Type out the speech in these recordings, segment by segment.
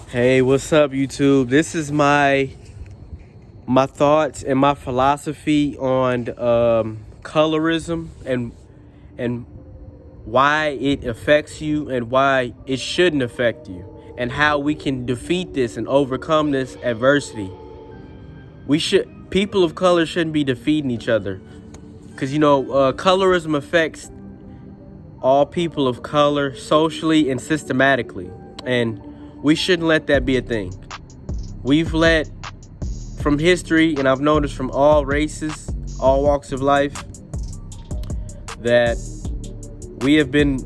Hey, what's up, YouTube? This is my thoughts and my philosophy on colorism and why it affects you and why it shouldn't affect you, and how we can defeat this and overcome this adversity. People of color shouldn't be defeating each other, because colorism affects all people of color socially and systematically, and we shouldn't let that be a thing. We've let from history, and I've noticed from all races, all walks of life, that we have been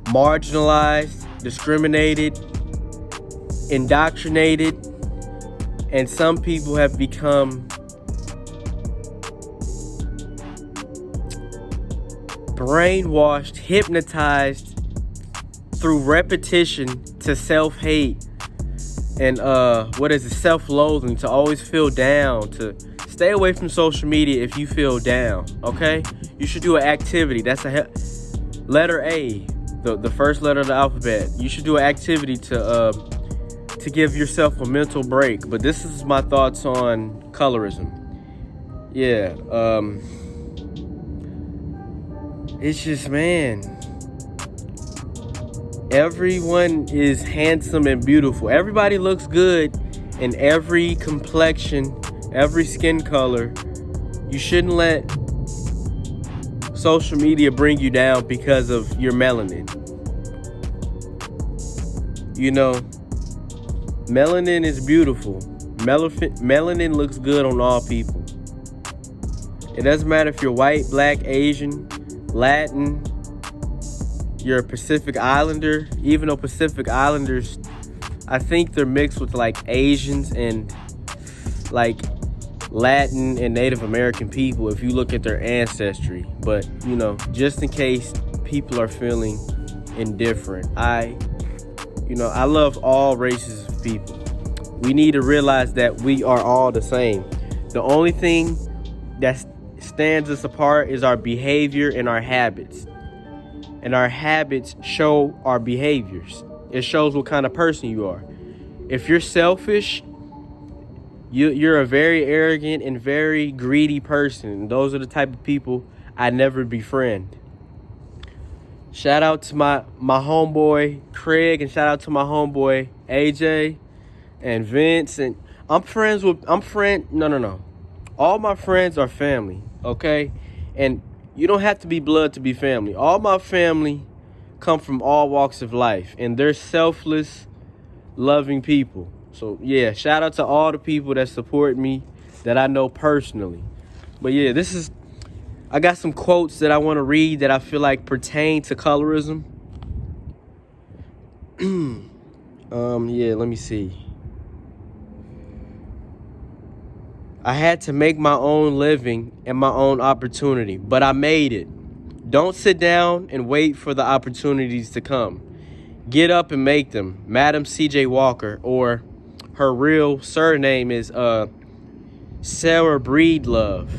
marginalized, discriminated, indoctrinated, and some people have become brainwashed, hypnotized through repetition to self-hate and self-loathing, to always feel down, to stay away from social media if you feel down. Okay, you should do an activity. That's letter A, the first letter of the alphabet. You should do an activity to give yourself a mental break. But this is my thoughts on colorism. It's just, man, everyone is handsome and beautiful. Everybody looks good in every complexion, every skin color. You shouldn't let social media bring you down because of your melanin. Melanin is beautiful. Melanin looks good on all people. It doesn't matter if you're white, black, Asian, Latin, you're a Pacific Islander. Even though Pacific Islanders, I think they're mixed with like Asians and like Latin and Native American people if you look at their ancestry. But just in case people are feeling indifferent, I love all races of people. We need to realize that we are all the same. The only thing that stands us apart is our behavior and our habits. And our habits show our behaviors. It shows what kind of person you are. If you're selfish, you're a very arrogant and very greedy person. Those are the type of people I never befriend. Shout out to my homeboy Craig, and shout out to my homeboy AJ and Vince. And all my friends are family, okay? And you don't have to be blood to be family. All my family come from all walks of life, and they're selfless, loving people. So yeah, shout out to all the people that support me, that I know personally. But yeah, I got some quotes that I want to read that I feel like pertain to colorism. Let me see. I had to make my own living and my own opportunity, but I made it. Don't sit down and wait for the opportunities to come. Get up and make them. Madam C.J. Walker, or her real surname is Sarah Breedlove.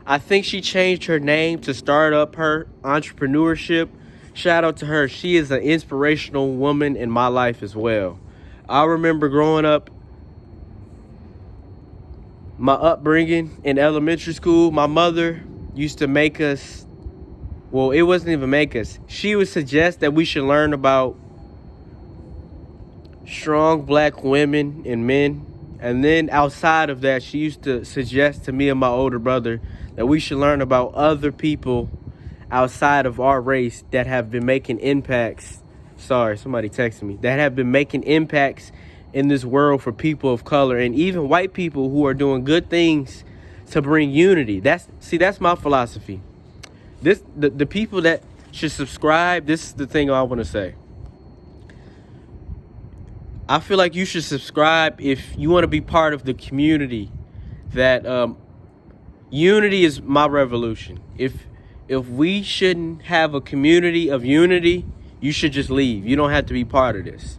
I think she changed her name to start up her entrepreneurship. Shout out to her. She is an inspirational woman in my life as well. I remember growing up, my upbringing in elementary school, my mother used to make us, well, it wasn't even make us. She would suggest that we should learn about strong black women and men. And then outside of that, she used to suggest to me and my older brother that we should learn about other people outside of our race that have been making impacts. Sorry, somebody texted me. That have been making impacts in this world for people of color, and even white people who are doing good things to bring unity. That's my philosophy. The people that should subscribe, this is the thing I want to say. I feel like you should subscribe if you want to be part of the community. That unity is my revolution. If we shouldn't have a community of unity, you should just leave. You don't have to be part of this.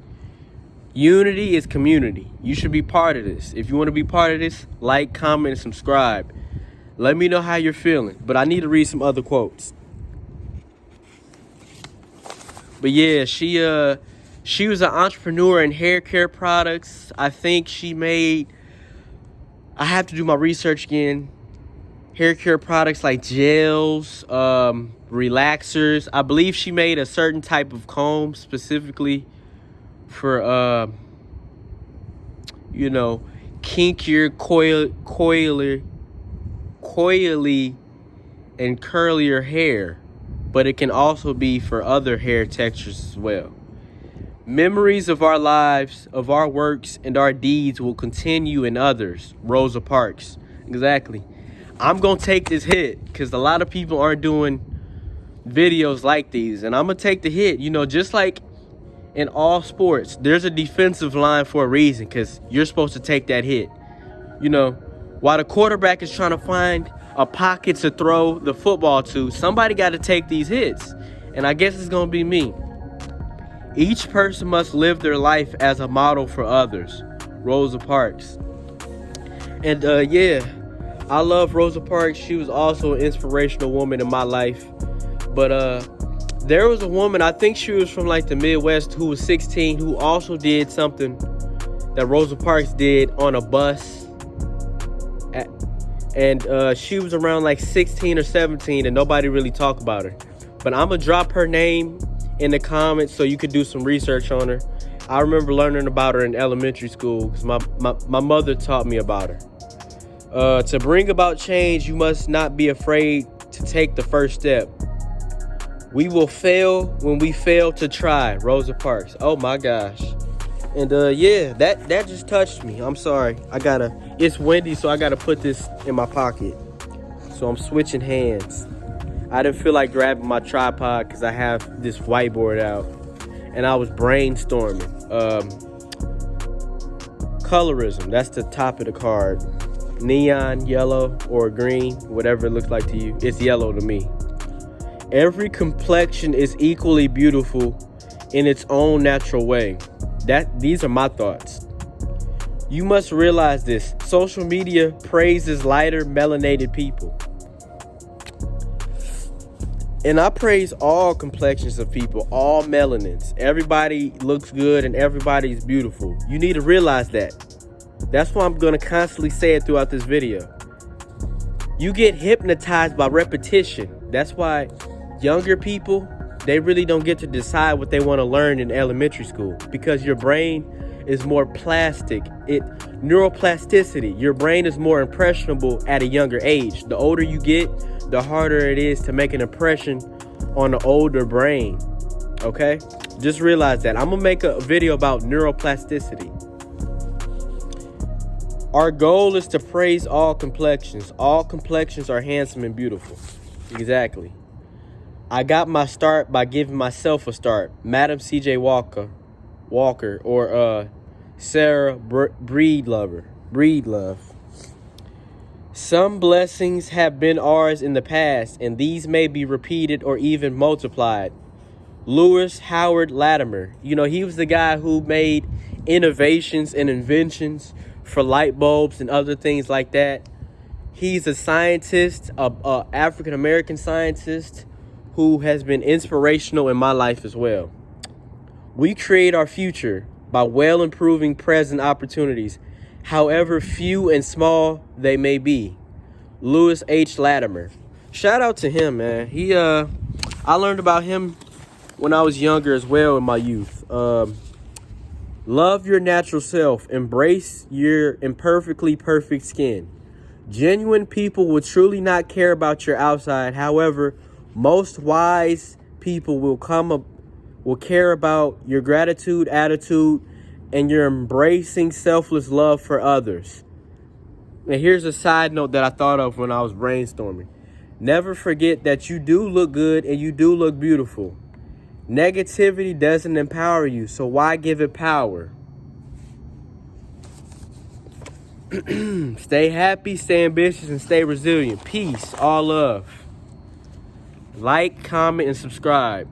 Unity is community. You should be part of this. If you want to be part of this, like, comment, and subscribe. Let me know how you're feeling. But I need to read some other quotes. But yeah, She was an entrepreneur in hair care products. I think she made, I have to do my research again, hair care products like gels, relaxers. I believe she made a certain type of comb specifically for, kinkier, coily, and curlier hair. But it can also be for other hair textures as well. Memories of our lives, of our works, and our deeds will continue in others. Rosa Parks. Exactly. I'm going to take this hit because a lot of people aren't doing videos like these. And I'm going to take the hit. Just like in all sports, there's a defensive line for a reason because you're supposed to take that hit. While the quarterback is trying to find a pocket to throw the football to, somebody got to take these hits. And I guess it's going to be me. Each person must live their life as a model for others. Rosa Parks. And I love Rosa Parks. She was also an inspirational woman in my life. But there was a woman, I think she was from like the Midwest, who was 16, who also did something that Rosa Parks did on a bus. And she was around like 16 or 17 and nobody really talked about her. But I'm going to drop her name in the comments so you could do some research on her. I remember learning about her in elementary school because my mother taught me about her. To bring about change, you must not be afraid to take the first step. We will fail when we fail to try. Rosa Parks. Oh my gosh. And that just touched me. I'm sorry. It's windy, so I gotta put this in my pocket. So I'm switching hands. I didn't feel like grabbing my tripod because I have this whiteboard out. And I was brainstorming. Colorism, that's the top of the card. Neon, yellow, or green, whatever it looks like to you. It's yellow to me. Every complexion is equally beautiful in its own natural way. These are my thoughts. You must realize this. Social media praises lighter melanated people. And I praise all complexions of people, all melanins. Everybody looks good and everybody's beautiful. You need to realize that. That's why I'm going to constantly say it throughout this video. You get hypnotized by repetition. That's why younger people, they really don't get to decide what they want to learn in elementary school because your brain is more plastic. Neuroplasticity. Your brain is more impressionable at a younger age. The older you get, the harder it is to make an impression on the older brain. Okay? Just realize that. I'm going to make a video about neuroplasticity. Our goal is to praise all complexions. All complexions are handsome and beautiful. Exactly. I got my start by giving myself a start. Madam C.J. Walker, or Sarah Breedlove. Some blessings have been ours in the past, and these may be repeated or even multiplied. Lewis Howard Latimer. He was the guy who made innovations and inventions for light bulbs and other things like that. He's a scientist, a African-American scientist who has been inspirational in my life as well. We create our future by well improving present opportunities, however few and small they may be. Lewis H. Latimer. Shout out to him, man. I learned about him when I was younger as well in my youth. Love your natural self. Embrace your imperfectly perfect skin. Genuine people will truly not care about your outside. However, most wise people will care about your gratitude, attitude, and your embracing selfless love for others. And here's a side note that I thought of when I was brainstorming. Never forget that you do look good and you do look beautiful. Negativity doesn't empower you, so why give it power? Stay happy, stay ambitious, and stay resilient. Peace, all love. Like, comment, and subscribe.